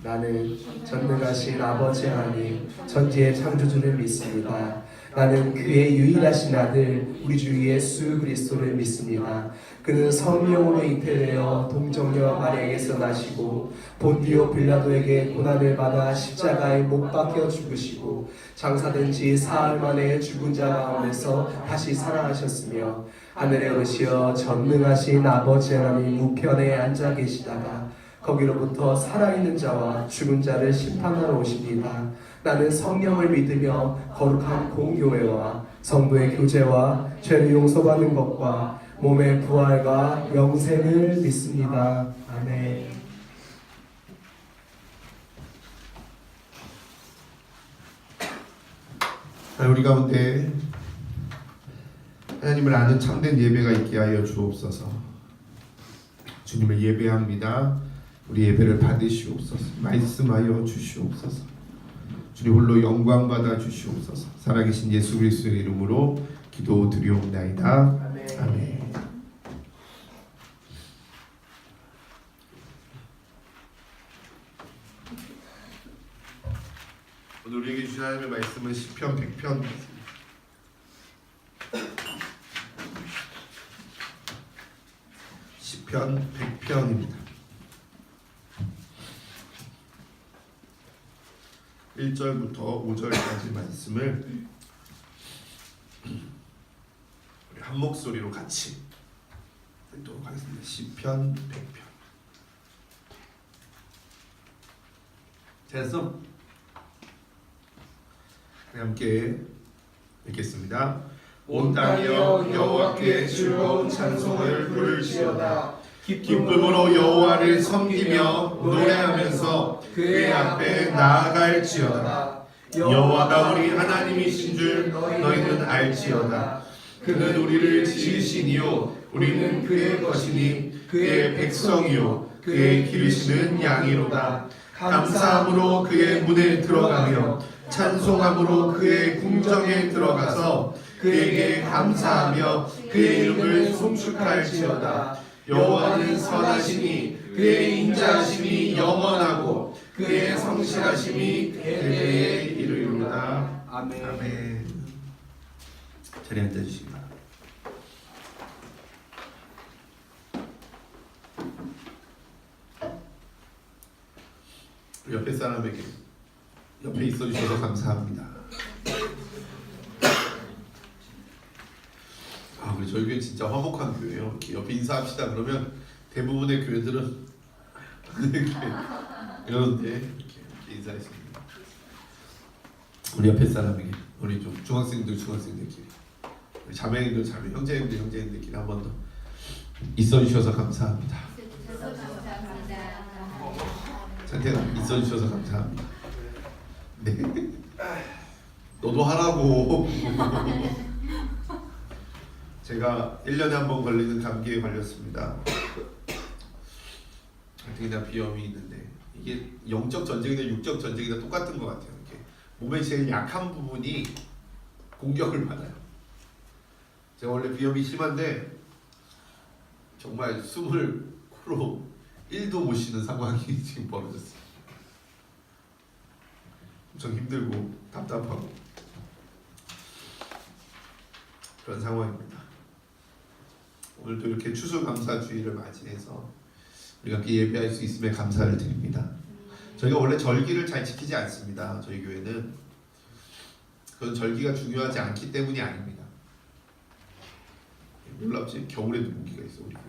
나는 전능하신 아버지 하나님 전지의 창조주를 믿습니다. 나는 그의 유일하신 아들 우리 주 예수 그리스도를 믿습니다. 그는 성령으로 잉태되어 동정녀 마리아에게서 나시고 본디오 빌라도에게 고난을 받아 십자가에 못 박혀 죽으시고 장사된 지 사흘 만에 죽은 자 가운데서 다시 살아나셨으며 하늘에 오르시어 전능하신 아버지 하나님 우편에 앉아 계시다가 거기로부터 살아있는 자와 죽은 자를 심판하러 오십니다. 나는 성령을 믿으며 거룩한 공교회와 성도의 교제와 죄를 용서받는 것과 몸의 부활과 영생을 믿습니다. 아멘. 우리 가운데 하나님을 아는 참된 예배가 있게 하여 주옵소서. 주님을 예배합니다. 우리 예배를 받으시옵소서. 말씀하여 주시옵소서. 주님 홀로 영광 받아 주시옵소서. 살아계신 예수 그리스도의 이름으로 기도드리옵나이다. 아멘. 아멘. 오늘 우리에게 주신 하나님의 말씀은 시편 100편 시편 100편입니다. 1절부터 5절까지 말씀을 우리 한 목소리로 같이 읽도록 하겠습니다. 시편 100편. 됐어? 함께 읽겠습니다. 온 땅이여 여호와께 즐거운 찬송을 부를지어다. 기쁨으로 여호와를 섬기며 노래하면서 그의 앞에 나아갈지어다. 여호와가 우리 하나님이신 줄 너희는 알지어다. 그는 우리를 지으시니요 우리는 그의 것이니 그의 백성이요 그의 기르시는 양이로다. 감사함으로 그의 문에 들어가며 찬송함으로 그의 궁정에 들어가서 그에게 감사하며 그의 이름을 송축할지어다. 여호와는 선하시니 그의 인자하심이 영원하고 그의 성실하심이 대대에 이르리로다. 아멘. 아멘. 자리에 앉아주시기 바랍니다. 옆에 사람에게 옆에 있어주셔서 감사합니다. 우리 저희 교회 진짜 화목한 교회예요. 이렇게 옆에 인사합시다 그러면 대부분의 교회들은 이러는데 이렇게 인사했습니다. 우리 옆에 사람에게 우리 좀 중학생들끼리 우리 자매님들 형제님들끼리 한 번 더 있어주셔서 감사합니다. 찬태가 있어주셔서 감사합니다. 네. 너도 하라고. 제가 1년에 한 번 걸리는 감기에 걸렸습니다. 특히나 비염이 있는데 이게 영적 전쟁이나 육적 전쟁이나 똑같은 것 같아요. 이렇게 몸의 제일 약한 부분이 공격을 받아요. 제가 원래 비염이 심한데 정말 숨을 코로 1도 못 쉬는 상황이 지금 벌어졌어요. 엄청 힘들고 답답하고 그런 상황입니다. 오늘도 이렇게 추수감사주의를 맞이해서 우리가 함께 예배할 수 있음에 감사를 드립니다. 저희가 원래 절기를 잘 지키지 않습니다. 저희 교회는 그건 절기가 중요하지 않기 때문이 아닙니다. 놀랍지? 겨울에도 모기가 있어 우리 교회.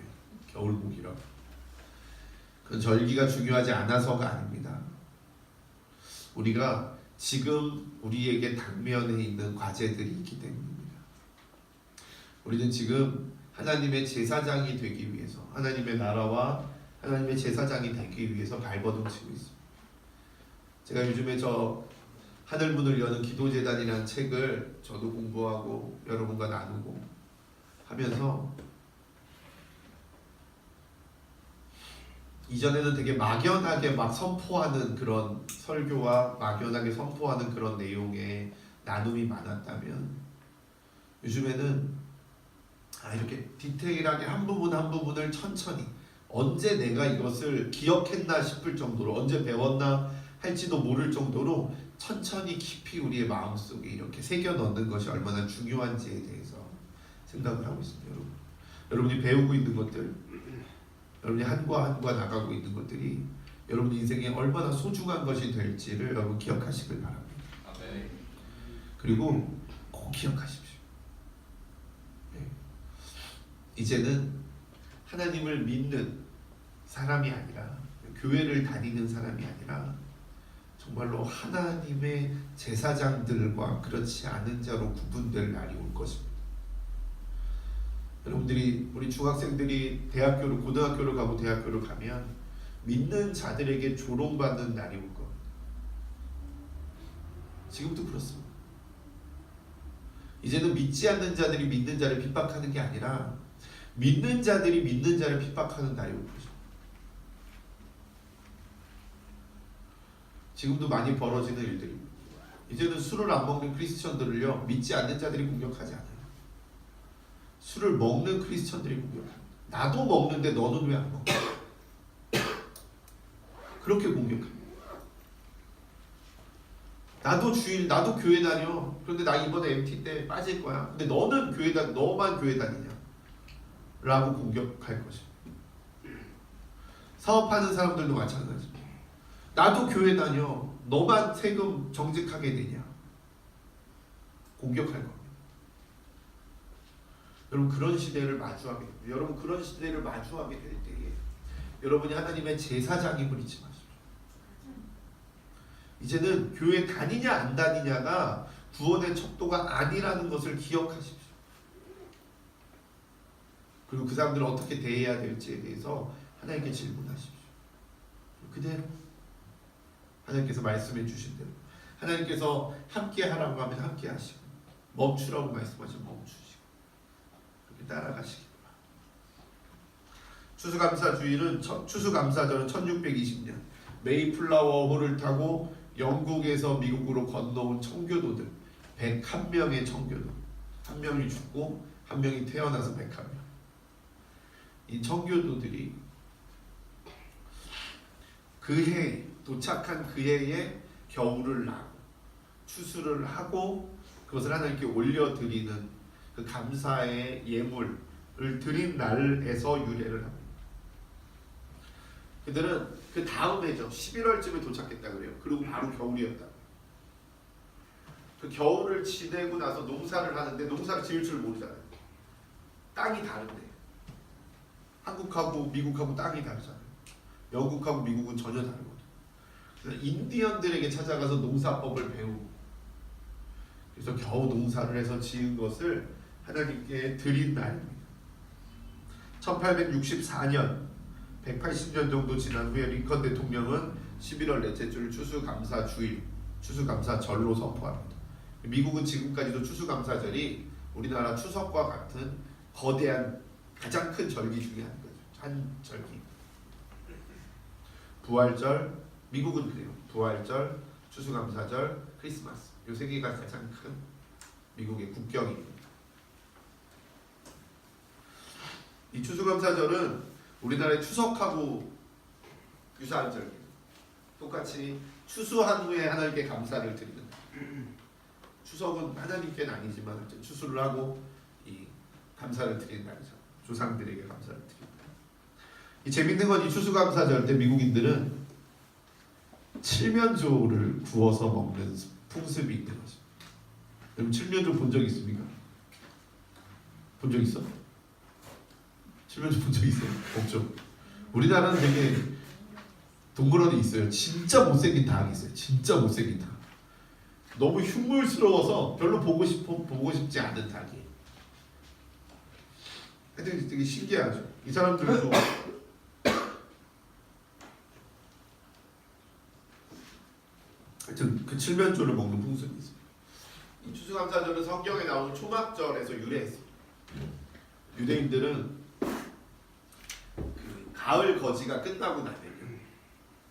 겨울 모기라고. 그건 절기가 중요하지 않아서가 아닙니다. 우리가 지금 우리에게 당면에 있는 과제들이 있기 때문입니다. 우리는 지금 하나님의 제사장이 되기 위해서 하나님의 나라와 하나님의 제사장이 되기 위해서 발버둥 치고 있습니다. 제가 요즘에 저 하늘문을 여는 기도재단이라는 책을 저도 공부하고 여러분과 나누고 하면서 이전에는 되게 막연하게 막 선포하는 그런 설교와 막연하게 선포하는 그런 내용의 나눔이 많았다면 요즘에는 이렇게 디테일하게 한 부분 한 부분을 천천히 언제 내가 이것을 기억했나 싶을 정도로, 언제 배웠나 할지도 모를 정도로 천천히 깊이 우리의 마음속에 이렇게 새겨 넣는 것이 얼마나 중요한지에 대해서 생각을 하고 있습니다. 여러분, 여러분이 배우고 있는 것들, 여러분이 한과 한과 나가고 있는 것들이 여러분 인생에 얼마나 소중한 것이 될지를 여러분 기억하시길 바랍니다. 그리고 꼭 기억하십시오. 네. 이제는 하나님을 믿는 사람이 아니라, 교회를 다니는 사람이 아니라 정말로 하나님의 제사장들과 그렇지 않은 자로 구분될 날이 올 것입니다. 여러분들이, 우리 중학생들이 대학교를, 고등학교를 가고 대학교를 가면 믿는 자들에게 조롱받는 날이 올 겁니다. 지금도 그렇습니다. 이제는 믿지 않는 자들이 믿는 자를 핍박하는 게 아니라 믿는 자들이 믿는 자를 핍박하는 날이 올 것입니다. 지금도 많이 벌어지는 일들입니다. 이제는 술을 안 먹는 크리스천들을요, 믿지 않는 자들이 공격하지 않아요. 술을 먹는 크리스천들이 공격합니다. 나도 먹는데 너는 왜 안 먹어? 그렇게 공격합니다. 나도 교회 다녀. 그런데 나 이번에 MT 때 빠질 거야. 근데 너는 너만 교회 다니냐? 라고 공격할 것입니다. 사업하는 사람들도 마찬가지입니다. 나도 교회 다녀. 너만 세금 정직하게 내냐? 공격할 겁니다. 여러분, 그런 시대를 마주하게 됩니다. 여러분, 그런 시대를 마주하게 될 때에 여러분이 하나님의 제사장임을 잊지 마십시오. 이제는 교회 다니냐 안 다니냐가 구원의 척도가 아니라는 것을 기억하십시오. 그리고 그 사람들을 어떻게 대해야 될지에 대해서 하나님께 질문하십시오. 그대로 하나님께서 말씀해 주신 대로, 하나님께서 함께 하라고 하면 함께 하시고, 멈추라고 말씀하시면 멈추시고, 그렇게 따라가시기 바랍니다. 추수감사절은 1620년 메이플라워호를 타고 영국에서 미국으로 건너온 청교도들 101명의 청교도, 한 명이 죽고 한 명이 태어나서 101명. 이 청교도들이 그 해 도착한 그 해에 겨울을 나고 추수를 하고 그것을 하나님께 올려드리는 그 감사의 예물을 드린 날에서 유래를 합니다. 그들은 그 다음 해죠, 11월쯤에 도착했다 그래요. 그리고 바로 겨울이었다. 그 겨울을 지내고 나서 농사를 하는데 농사를 지을 줄 모르잖아요. 땅이 다른데, 한국하고 미국하고 땅이 다르잖아요. 영국하고 미국은 전혀 다르거든요. 그래서 인디언들에게 찾아가서 농사법을 배우고, 그래서 겨우 농사를 해서 지은 것을 하나님께 드린 날입니다. 1864년 180년 정도 지난 후에 링컨 대통령은 11월 넷째 주를 추수감사주일, 추수감사절로 선포합니다. 미국은 지금까지도 추수감사절이 우리나라 추석과 같은 거대한 가장 큰 절기 중에 한 절기. 부활절, 미국은 그래요. 부활절, 추수감사절, 크리스마스. 이 세 개가 가장 큰 미국의 국경입니다. 이 추수감사절은 우리나라의 추석하고 유사한 절기입니다. 똑같이 추수한 후에 하나님께 감사를 드리는, 추석은 하나님께는 아니지만 추수를 하고 이 감사를 드리는 날이죠. 조상들에게 감사를 드립니다. 이 재밌는 건 이 추수감사절 때 미국인들은 칠면조를 구워서 먹는 풍습이 있는 거죠. 여러분, 칠면조 본 적 있습니까? 본 적 있어? 칠면조 본 적 있어요? 없죠. 우리나라는 되게 동물원에 있어요. 진짜 못생긴 닭이 있어요. 진짜 못생긴 닭. 너무 흉물스러워서 별로 보고 싶지 않은 닭이. 하여튼 되게 신기하죠. 이 사람들도 하여튼 그 칠면조를 먹는 풍습이 있어요. 이 추수감사절은 성경에 나오는 초막절에서 유래했어요. 유대인들은 그 가을 거지가 끝나고 나면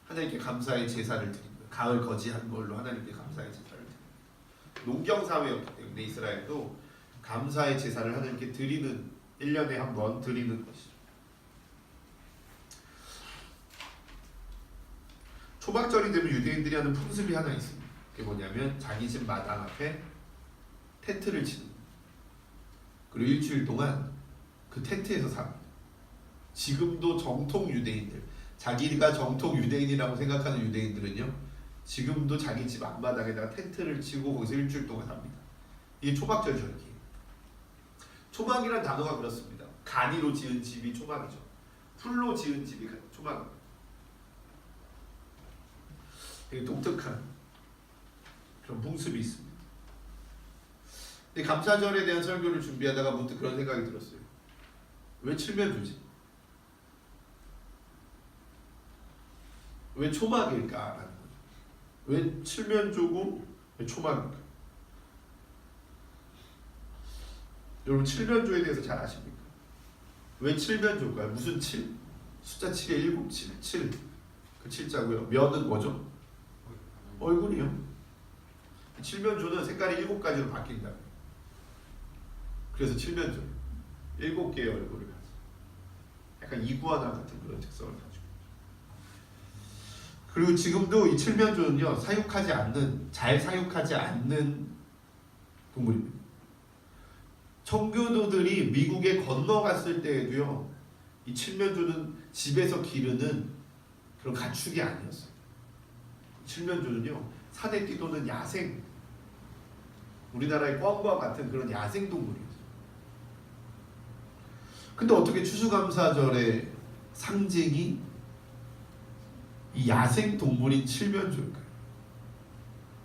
하나님께 감사의 제사를 드립니다. 가을 거지한 걸로 하나님께 감사의 제사를 드립니다. 농경 사회였기 때문에 이스라엘도 감사의 제사를 하나님께 드리는, 1년에 한 번 드리는 것이죠. 초막절이 되면 유대인들이 하는 풍습이 하나 있습니다. 그게 뭐냐면 자기 집 마당 앞에 텐트를 치는 거예요. 그리고 일주일 동안 그 텐트에서 삽니다. 지금도 정통 유대인들, 자기가 정통 유대인이라고 생각하는 유대인들은요, 지금도 자기 집 앞마당에다가 텐트를 치고 거기서 일주일 동안 삽니다. 이게 초막절 절기예요. 초막이란 단어가 그렇습니다. 간이로 지은 집이 초막이죠. 풀로 지은 집이 초막입니다. 되게 독특한 그런 풍습이 있습니다. 근데 감사절에 대한 설교를 준비하다가 문득 그런 생각이 들었어요. 왜 칠면조지? 왜 초막일까라는 거죠. 왜 칠면조고 왜 초막일까? 여러분 칠면조에 대해서 잘 아십니까? 왜 칠면조일까요? 무슨 칠? 숫자 7에 7, 7, 7. 그 7자고요. 면은 뭐죠? 얼굴이요. 칠면조는 색깔이 7가지로 바뀐다. 그래서 칠면조. 7개의 얼굴을 가지고. 약간 이구아나 같은 그런 특성을 가지고. 그리고 지금도 이 칠면조는요, 잘 사육하지 않는 동물입니다. 청교도들이 미국에 건너갔을 때에도요, 이 칠면조는 집에서 기르는 그런 가축이 아니었어요. 칠면조는요, 산에 뛰도는 야생, 우리나라의 꿩과 같은 그런 야생 동물이었어요. 근데 어떻게 추수감사절의 상징이 이 야생 동물인 칠면조일까요?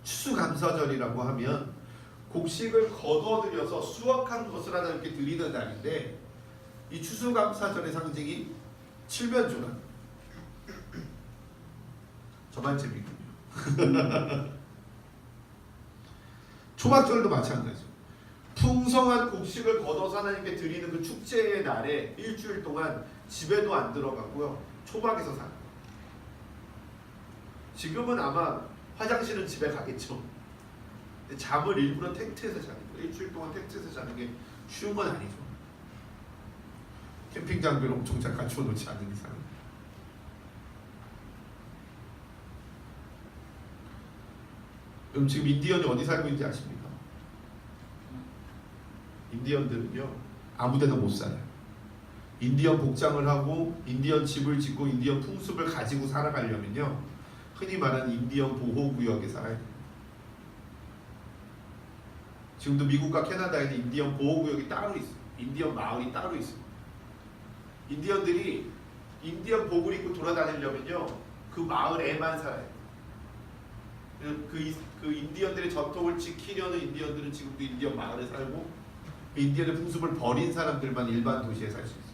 추수감사절이라고 하면 곡식을 거둬들여서 수확한 것을 하나 이렇게 드리는 날인데, 이 추수감사절의 상징이 칠면조라. 저만 재밌군요. 초막절도 마찬가지죠. 풍성한 곡식을 걷어서 하나님께 드리는 그 축제의 날에 일주일 동안 집에도 안 들어가고요, 초막에서 사는 거예요. 지금은 아마 화장실은 집에 가겠죠. 근데 잠을 일부러 텐트에서 자는 거예요. 일주일 동안 텐트에서 자는 게 쉬운 건 아니죠. 캠핑 장비를 엄청 잘 갖춰 놓지 않는 이상. 여러분 지금 인디언이 어디 살고 있는지 아십니까? 인디언들은요, 아무데나 못 살아요. 인디언 복장을 하고 인디언 집을 짓고 인디언 풍습을 가지고 살아가려면요, 흔히 말하는 인디언 보호구역에 살아야 돼요. 지금도 미국과 캐나다에는 인디언 보호구역이 따로 있어요. 인디언 마을이 따로 있어요. 인디언들이 인디언 복을 입고 돌아다니려면요, 그 마을에만 살아요. 그 인디언들의 전통을 지키려는 인디언들은 지금도 인디언 마을에 살고, 그 인디언의 풍습을 버린 사람들만 일반 도시에 살 수 있어요.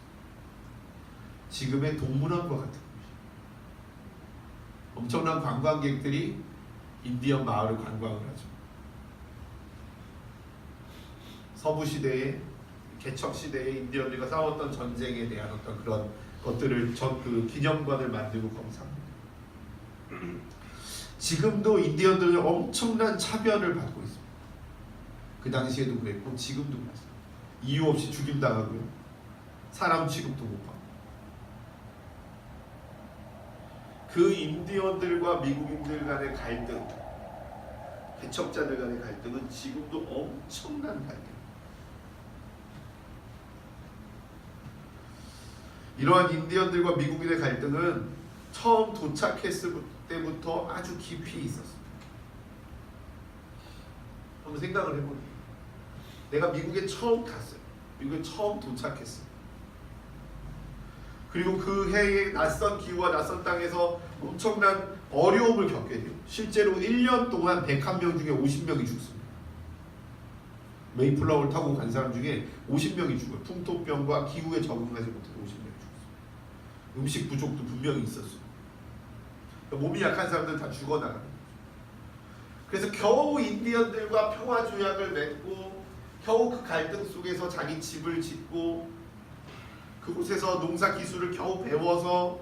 지금의 동물원과 같은 곳이에요. 엄청난 관광객들이 인디언 마을을 관광을 하죠. 서부 시대에, 개척 시대에 인디언들과 싸웠던 전쟁에 대한 어떤 그런 것들을 그 기념관을 만들고 검사합니다. 지금도 인디언들은 엄청난 차별을 받고 있습니다. 그 당시에도 그랬고 지금도 그렇습니다. 이유 없이 죽임당하고요, 사람 취급도 못 받고. 그 인디언들과 미국인들 간의 갈등, 개척자들 간의 갈등은 지금도 엄청난 갈등. 이러한 인디언들과 미국인의 갈등은 처음 도착했을 때부터 아주 깊이 있었습니다. 한번 생각을 해보세요. 내가 미국에 처음 갔어요. 미국에 처음 도착했어요. 그리고 그 해의 낯선 기후와 낯선 땅에서 엄청난 어려움을 겪게 돼요. 실제로 1년 동안 101명 중에 50명이 죽습니다. 메이플라워를 타고 간 사람 중에 50명이 죽어요. 풍토병과 기후에 적응하지 못해서 50명이 죽었어요. 음식 부족도 분명히 있었어요. 몸이 약한 사람들은 다 죽어나가는 거죠. 그래서 겨우 인디언들과 평화조약을 맺고, 겨우 그 갈등 속에서 자기 집을 짓고, 그곳에서 농사 기술을 겨우 배워서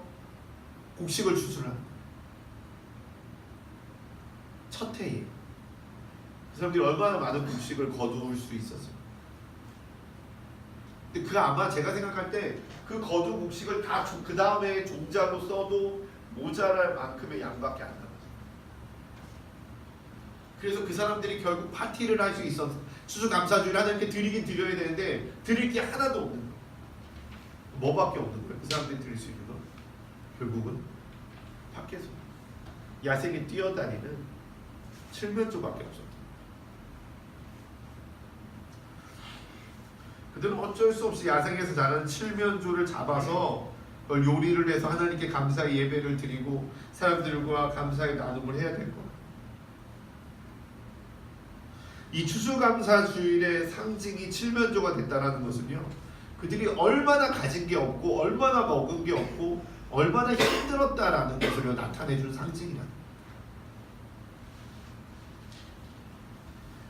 곡식을 추수합니다. 첫 해에 그 사람들이 얼마나 많은 곡식을 거두을 수 있었어요. 근데 그 아마 제가 생각할 때 그 거둔 곡식을 다 그 다음에 종자로 써도 모자랄 만큼의 양밖에 안 남아요. 그래서 그 사람들이 결국 파티를 할 수 있어서 추수감사주를 하나님께 드리긴 드려야 되는데 드릴 게 하나도 없는 거예요. 뭐밖에 없는 거예요? 그 사람들이 드릴 수 있는 건 결국은 밖에서 야생에 뛰어다니는 칠면조밖에 없었다. 그들은 어쩔 수 없이 야생에서 자라는 칠면조를 잡아서 그걸 요리를 해서 하나님께 감사의 예배를 드리고 사람들과 감사의 나눔을 해야 될 거예요. 이 추수감사주일의 상징이 칠면조가 됐다는 것은요, 그들이 얼마나 가진 게 없고 얼마나 먹은 게 없고 얼마나 힘들었다라는 것을 나타내준 상징이라는 거예요.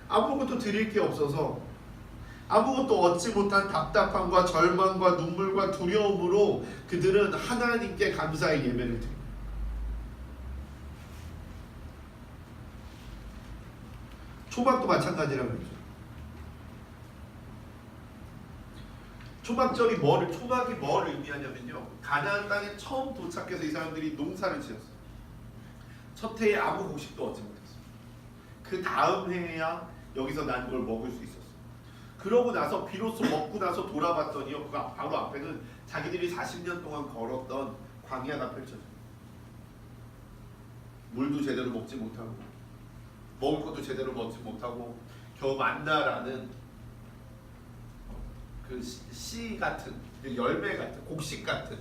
아무것도 드릴 게 없어서 아무것도 얻지 못한 답답함과 절망과 눈물과 두려움으로 그들은 하나님께 감사의 예배를 드립니다. 초막도 마찬가지라고 그러죠. 초막이 뭘 의미하냐면요, 가나안 땅에 처음 도착해서 이 사람들이 농사를 지었어요. 첫 해에 아무 곡식도 얻지 못했어요. 그 다음 해에야 여기서 난 걸 먹을 수 있었어요. 그러고 나서 비로소 먹고 나서 돌아봤더니요, 그 바로 앞에는 자기들이 40년 동안 걸었던 광야가 펼쳐져요. 물도 제대로 먹지 못하고 먹을 것도 제대로 먹지 못하고 겨우 만나라는 그 씨 같은, 그 열매 같은, 곡식 같은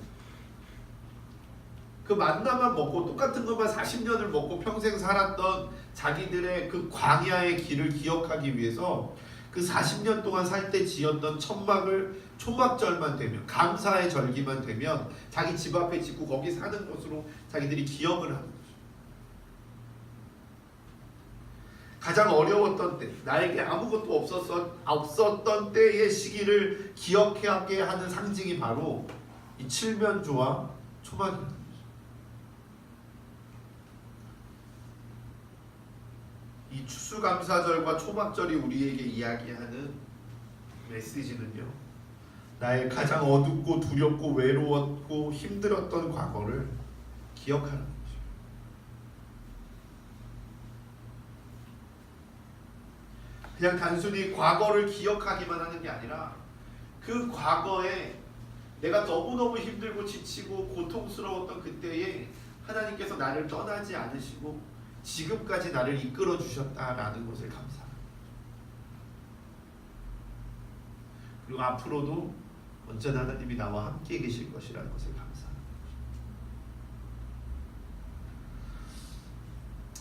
그 만나만 먹고 똑같은 것만 40년을 먹고 평생 살았던 자기들의 그 광야의 길을 기억하기 위해서 그 40년 동안 살 때 지었던 천막을 초막절만 되면, 감사의 절기만 되면 자기 집 앞에 짓고 거기 사는 것으로 자기들이 기억을 하는 거죠. 가장 어려웠던 때, 나에게 아무것도 없었던 때의 시기를 기억하게 하는 상징이 바로 이 칠면조와 초막입니다. 이 추수감사절과 초막절이 우리에게 이야기하는 메시지는요, 나의 가장 어둡고 두렵고 외로웠고 힘들었던 과거를 기억하는 거죠. 그냥 단순히 과거를 기억하기만 하는 게 아니라 그 과거에 내가 너무너무 힘들고 지치고 고통스러웠던 그때에 하나님께서 나를 떠나지 않으시고 지금까지 나를 이끌어 주셨다라는 것을 감사합니다. 그리고 앞으로도 언제나 하나님이 나와 함께 계실 것이라는 것을 감사합니다.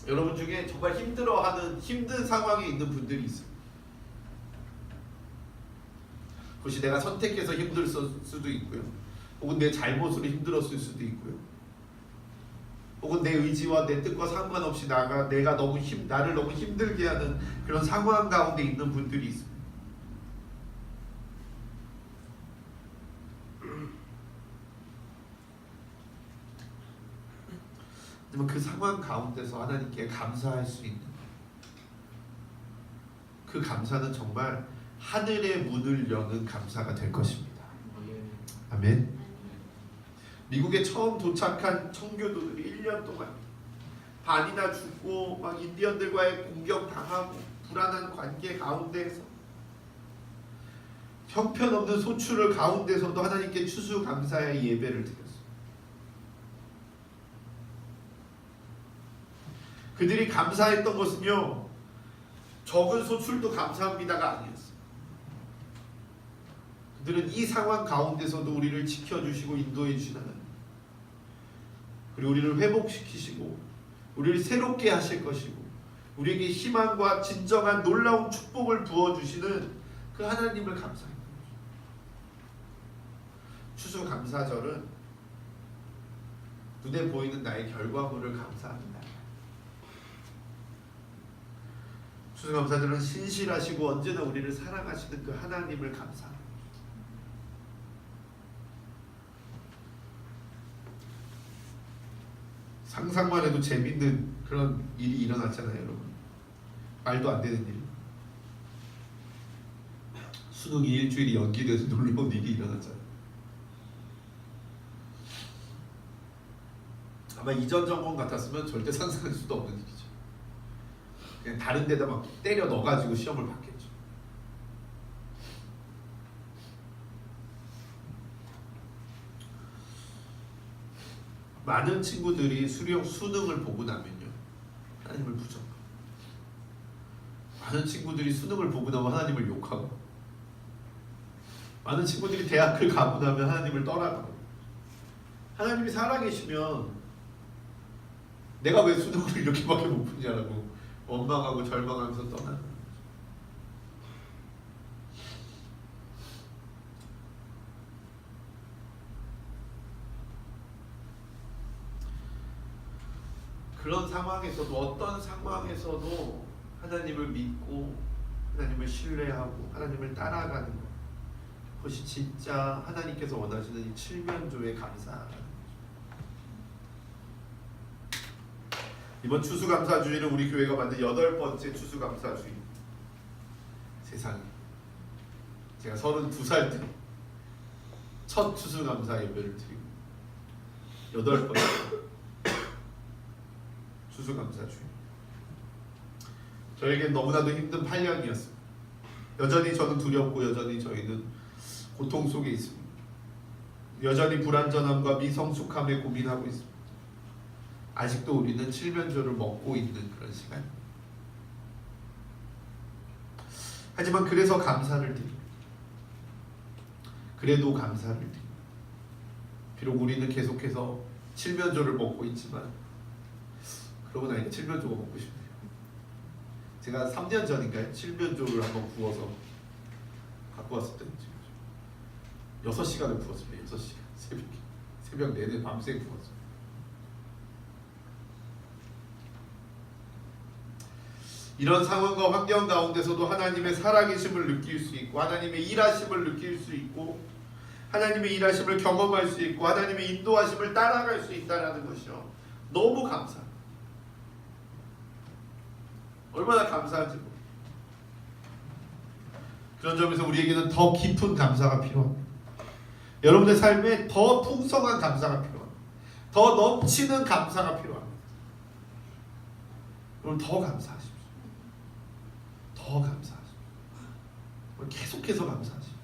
여러분 중에 정말 힘들어하는, 힘든 상황에 있는 분들이 있어요. 그것이 내가 선택해서 힘들 수도 있고요, 혹은 내 잘못으로 힘들었을 수도 있고요, 혹은 내 의지와 내 뜻과 상관없이 나를 너무 힘들게 하는 그런 상황 가운데 있는 분들이 있습니다. 하지만 그 상황 가운데서 하나님께 감사할 수 있는 그 감사는 정말 하늘의 문을 여는 감사가 될 것입니다. 아멘. 미국에 처음 도착한 청교도들이 1년 동안 반이나 죽고 막 인디언들과의 공격당하고 불안한 관계 가운데에서 형편없는 소출을 가운데서도 하나님께 추수감사의 예배를 드렸어요. 그들이 감사했던 것은요, 적은 소출도 감사합니다가 아니었어요. 그들은 이 상황 가운데서도 우리를 지켜주시고 인도해 주신 하나님, 그리고 우리를 회복시키시고 우리를 새롭게 하실 것이고 우리에게 희망과 진정한 놀라운 축복을 부어주시는 그 하나님을 감사합니다. 추수감사절은 눈에 보이는 나의 결과물을 감사합니다. 추수감사절은 신실하시고 언제나 우리를 사랑하시는 그 하나님을 감사합니다. 상상만 해도 재밌는 그런 일이 일어났잖아요, 여러분. 말도 안 되는 일. 수능이 일주일이 연기돼서 놀라운 일이 일어났잖아요. 아마 이전 정권 같았으면 절대 상상할 수도 없는 일이죠. 그냥 다른 데다 막 때려 넣어가지고 시험을 봤겠죠. 많은 친구들이 수능을 보고 나면요 하나님을 부정하고, 많은 친구들이 수능을 보고 나면 하나님을 욕하고, 많은 친구들이 대학을 가고 나면 하나님을 떠나고, 하나님이 살아계시면 내가 왜 수능을 이렇게밖에 못 푸냐라고 원망하고 절망하면서 떠나는 거죠. 그런 상황에서도, 어떤 상황에서도 하나님을 믿고 하나님을 신뢰하고 하나님을 따라가는 것, 그것이 진짜 하나님께서 원하시는 이 칠면조의 감사라는 거죠. 이번 추수감사주일은 우리 교회가 만든 8번째 추수감사주일. 세상에, 제가 32살 때 첫 추수감사 예배를 드리고 8번째 추수감사주일, 저에겐 너무나도 힘든 8년이었습니다. 여전히 저는 두렵고 여전히 저희는 고통 속에 있습니다. 여전히 불완전함과 미성숙함에 고민하고 있습니다. 아직도 우리는 칠면조를 먹고 있는 그런 시간입니다. 하지만 그래서 감사를 드립니다. 그래도 감사를 드립니다. 비록 우리는 계속해서 칠면조를 먹고 있지만, 그러고 나니까 칠면조가 먹고 싶네요. 제가 3년 전인가요? 칠면조를 한번 구워서 갖고 왔을 때 6시간을 구웠습니다. 6시간. 새벽 내내 밤새 구웠어요. 이런 상황과 환경 가운데서도 하나님의 살아계심을 느낄 수 있고, 하나님의 일하심을 느낄 수 있고, 하나님의 일하심을 경험할 수 있고, 하나님의 인도하심을 따라갈 수 있다는 것이요, 너무 감사합니다. 얼마나 감사한지 모르겠어요. 그런 점에서 우리에게는 더 깊은 감사가 필요합니다. 여러분의 삶에 더 풍성한 감사가 필요합니다. 더 넘치는 감사가 필요합니다. 여러분, 더 감사하십시오. 더 감사하십시오. 계속해서 감사하십시오.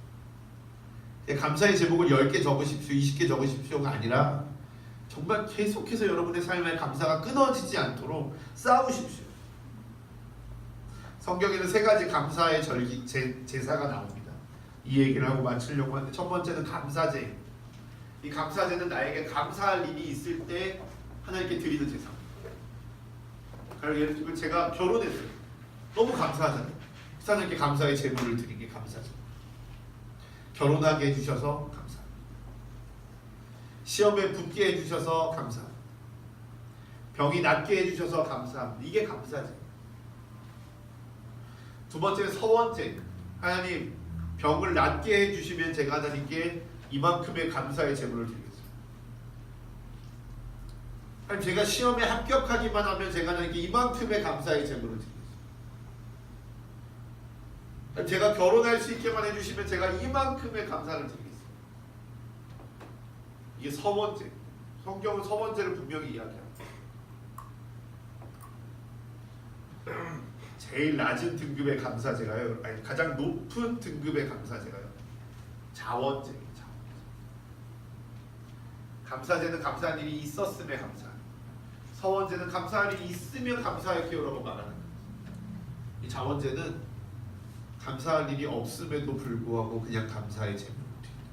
감사의 제목을 10개 적으십시오, 20개 적으십시오가 아니라 정말 계속해서 여러분의 삶에 감사가 끊어지지 않도록 싸우십시오. 성경에는 3가지 감사의 제사가 나옵니다. 이 얘기를 하고 마치려고 하는데, 첫 번째는 감사제. 이 감사제는 나에게 감사할 일이 있을 때 하나님께 드리는 제사입니다. 예를 들면 제가 결혼했어요. 너무 감사하잖아요. 하나님께 감사의 제물을 드린 게 감사죠. 결혼하게 해주셔서 감사합니다. 시험에 붙게 해주셔서 감사합니다. 병이 낫게 해주셔서 감사합니다. 이게 감사제. 두 번째는 서원제. 하나님, 병을 낫게 해주시면 제가 하나님께 이만큼의 감사의 제물을 드리겠습니다. 하나님, 제가 시험에 합격하기만 하면 제가 하나님께 이만큼의 감사의 제물을 드리겠습니다. 하나님, 제가 결혼할 수 있게만 해주시면 제가 이만큼의 감사를 드리겠습니다. 이게 서원제. 성경은 서원제를 분명히 이야기합니다. 제일 낮은 등급의 감사제가요, 아니 가장 높은 등급의 감사제가요, 자원제예요. 감사제는 감사한 일이 있었음에 감사합니다. 서원제는 감사한 일이 있으면 감사할게요라고 말하는 거예요. 이 자원제는 감사할 일이 없음에도 불구하고 그냥 감사의 제물을 드립니다.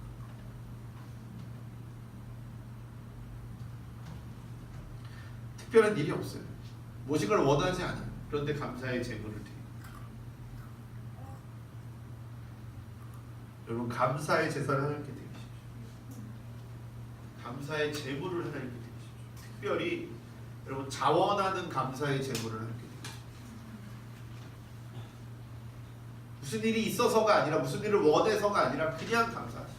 특별한 일이 없어요. 무엇인가를 원하지 않아요. 그런데 감사의 제물을 드립니다. 여러분, 감사의 제사를 하나님께 드리십시오. 감사의 제물을 하나님께 드리십시오. 특별히 여러분, 자원하는 감사의 제물을 하나님께 드리십시오. 무슨 일이 있어서가 아니라, 무슨 일을 원해서가 아니라 그냥 감사하십시오.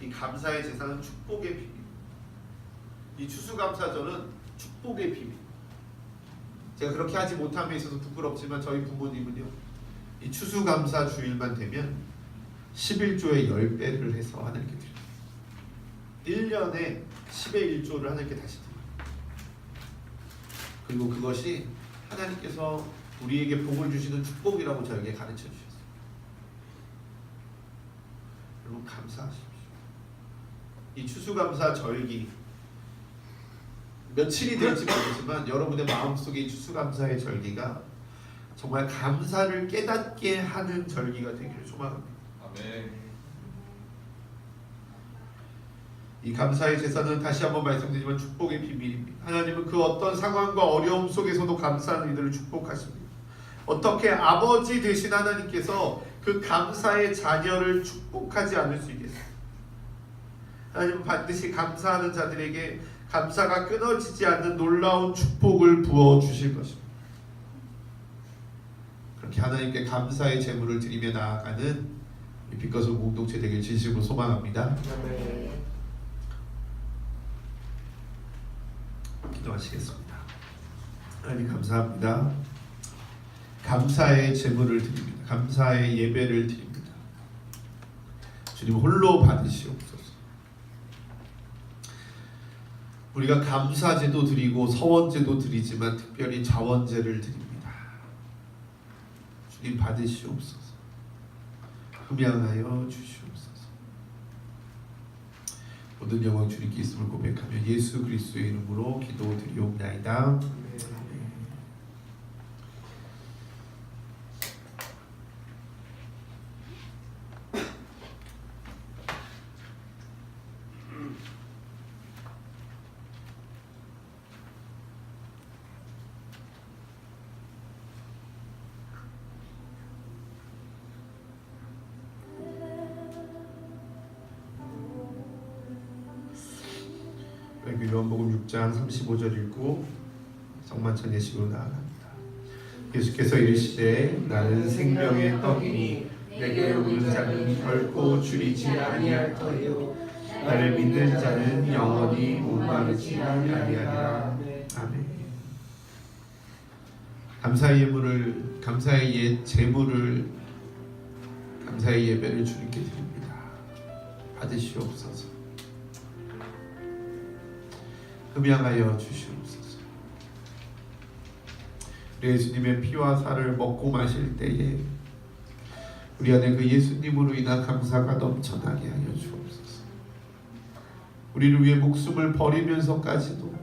이 감사의 제사는 축복의 비밀. 이 추수감사절은 축복의 비밀. 제가 그렇게 하지 못함에 있어서 부끄럽지만 저희 부모님은요, 이 추수감사 주일만 되면 11조의 10배를 해서 하나님께 드립니다. 1년에 10의 1조를 하나님께 다시 드립니다. 그리고 그것이 하나님께서 우리에게 복을 주시는 축복이라고 저에게 가르쳐 주셨어요. 여러분 감사하십시오. 이 추수감사 절기 며칠이 될지 모르지만 여러분의 마음속에 이 추수감사의 절기가 정말 감사를 깨닫게 하는 절기가 되기를 소망합니다. 아멘. 이 감사의 제사는 다시 한번 말씀드리지만 축복의 비밀입니다. 하나님은 그 어떤 상황과 어려움 속에서도 감사하는 이들을 축복하십니다. 어떻게 아버지 되신 하나님께서 그 감사의 자녀를 축복하지 않을 수 있겠어요? 하나님은 반드시 감사하는 자들에게 감사가 끊어지지 않는 놀라운 축복을 부어주실 것입니다. 그렇게 하나님께 감사의 제물을 드리며 나아가는 빛과 소금 공동체 되길 진심으로 소망합니다. 기도하시겠습니다. 하나님 감사합니다. 감사의 제물을 드립니다. 감사의 예배를 드립니다. 주님 홀로 받으시옵소서. 우리가 감사제도 드리고 서원제도 드리지만 특별히 자원제를 드립니다. 주님 받으시옵소서. 흠양하여 주시옵소서. 모든 영광 주님께 있음을 고백하며 예수 그리스도의 이름으로 기도드리옵나이다. 요한복음 6장 35절 읽고 성만찬 예식으로 나아갑니다. 예수께서 이르시되 나는 생명의 떡이니 내게 오는 자는 결코 줄이지 아니할 터이요 나를 믿는 자는 영원히 목마르지 아니하리라. 아멘. 감사의 예물을 감사의 제물을 감사의 예배를 주님께 드립니다. 받으시옵소서. 흠양하여 주시옵소서. 우리 예수님의 피와 살을 먹고 마실 때에 우리 안에 그 예수님으로 인한 감사가 넘쳐나게 하여 주옵소서. 우리를 위해 목숨을 버리면서까지도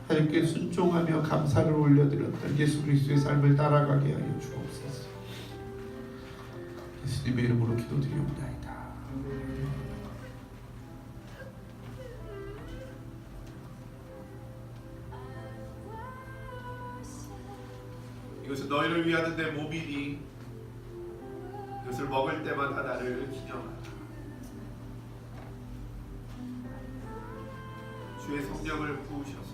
하나님께 순종하며 감사를 올려드렸던 예수 그리스도의 삶을 따라가게 하여 주옵소서. 예수님의 이름으로 기도드리옵나이다. 이것은 너희를 위하는 내 몸이니 이것을 먹을 때마다 나를 기념하라. 주의 성령을 부으셔서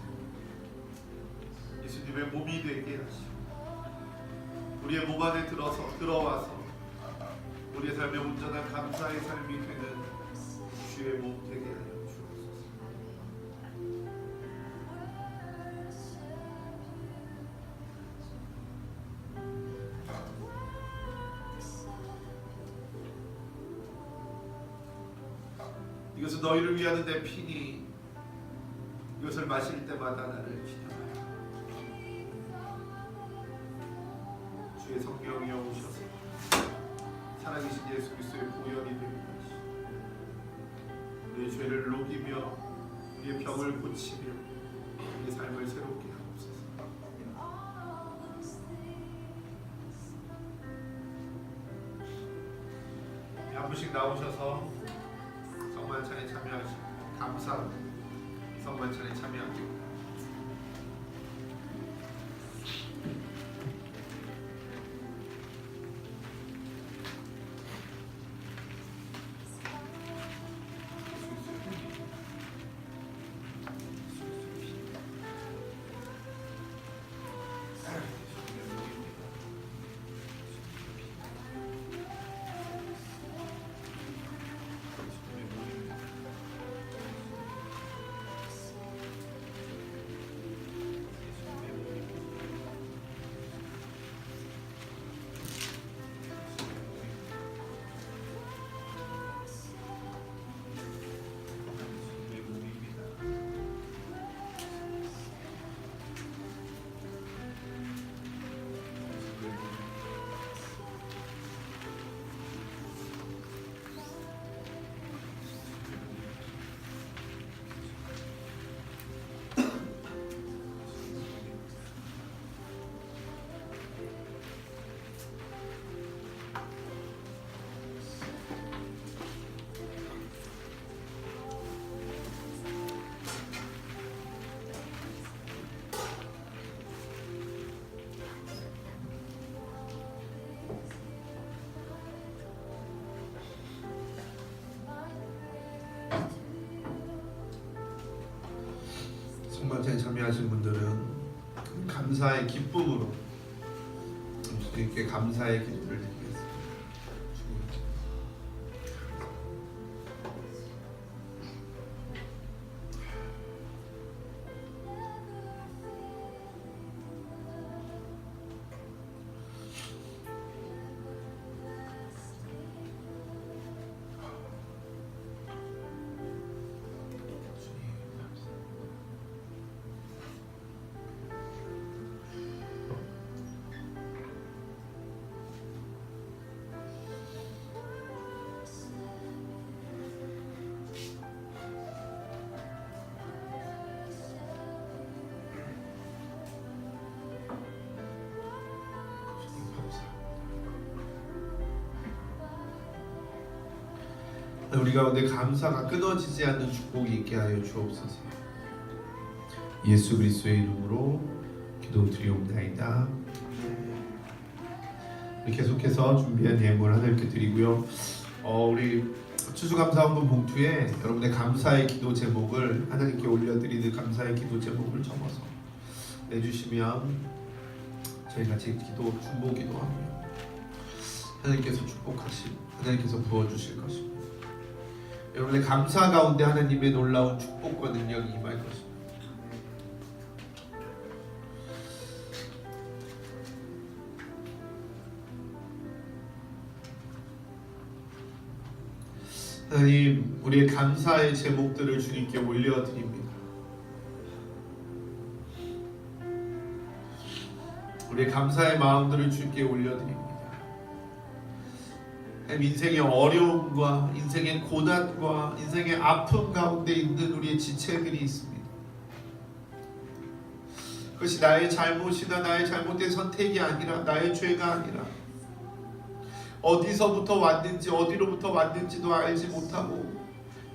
예수님의 몸이 되게 하시고 우리의 몸 안에 들어와서 우리의 삶에 온전한 감사의 삶이 되는 주의 몸 되게 하여 주옵소서. 이것은 너희를 위하는 내 피니 이것을 마실 때마다 나를 기념하라. 주의 성령이 오셔서 살아계신 예수 그리스도의 보혈이 되게 하시고 우리의 죄를 녹이며 우리의 병을 고치며 우리의 삶을 새롭게 하옵소서. 한 분씩 나오셔서 성만찬에 참여하시고 감사하고 성만찬에 참여하고 성만찬에 참여하신 분들은 감사의 기쁨으로 주님께 감사의 기도를 드리겠습니다. 우리 가운데 감사가 끊어지지 않는 축복이 있게 하여 주옵소서. 예수 그리스도의 이름으로 기도드리옵나이다. 계속해서 준비한 예물 하나님께 드리고요. 우리 추수감사원금 봉투에 여러분의 감사의 기도 제목을 하나님께 올려드리는 감사의 기도 제목을 적어서 내주시면 저희 같이 중보 기도하며 하나님께서 축복하시고 하나님께서 부어주실 것입니다. 여러분의 감사 가운데 하나님의 놀라운 축복과 능력이 임할 것입니다. 하나님, 우리의 감사의 제목들을 주님께 올려드립니다. 우리의 감사의 마음들을 주님께 올려드립니다. 인생의 어려움과 인생의 고난과 인생의 아픔 가운데 있는 우리의 지체들이 있습니다. 그것이 나의 잘못이나 나의 잘못된 선택이 아니라 나의 죄가 아니라 어디서부터 왔는지 어디로부터 왔는지도 알지 못하고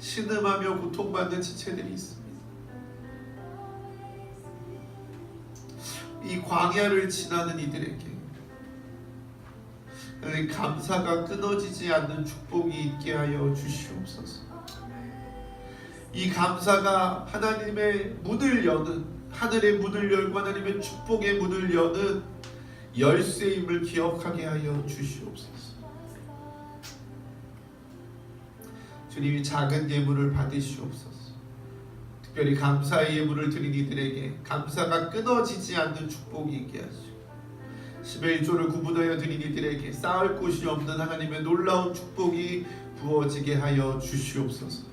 신음하며 고통받는 지체들이 있습니다. 이 광야를 지나는 이들에게 감사가 끊어지지 않는 축복이 있게 하여 주시옵소서. 이 감사가 하나님의 문을 여는, 하늘의 문을 열고 하나님의 축복의 문을 여는 열쇠임을 기억하게 하여 주시옵소서. 주님이 작은 예물을 받으시옵소서. 특별히 감사의 예물을 드린 이들에게 감사가 끊어지지 않는 축복이 있게 하시옵소서. 11조를 구분하여 드린 이들에게 쌓을 곳이 없는 하나님의 놀라운 축복이 부어지게 하여 주시옵소서.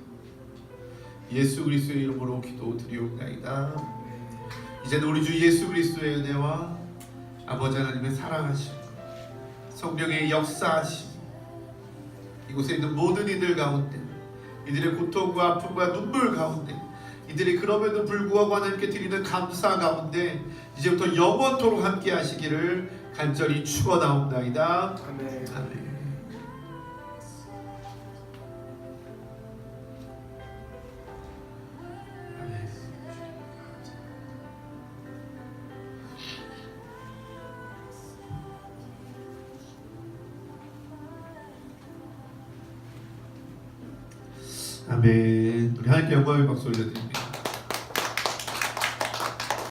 예수 그리스도의 이름으로 기도드리옵나이다. 이제는 우리 주 예수 그리스도의 은혜와 아버지 하나님의 사랑하심, 성령의 역사하심, 이곳에 있는 모든 이들 가운데 이들의 고통과 아픔과 눈물 가운데 이들이 그럼에도 불구하고 하나님께 드리는 감사 가운데 이제부터 영원토록 함께 하시기를 간절히 축원하옵나이다. 아멘. 아멘. 아멘. 우리 하나님께 영광의 박수 올려드립니다.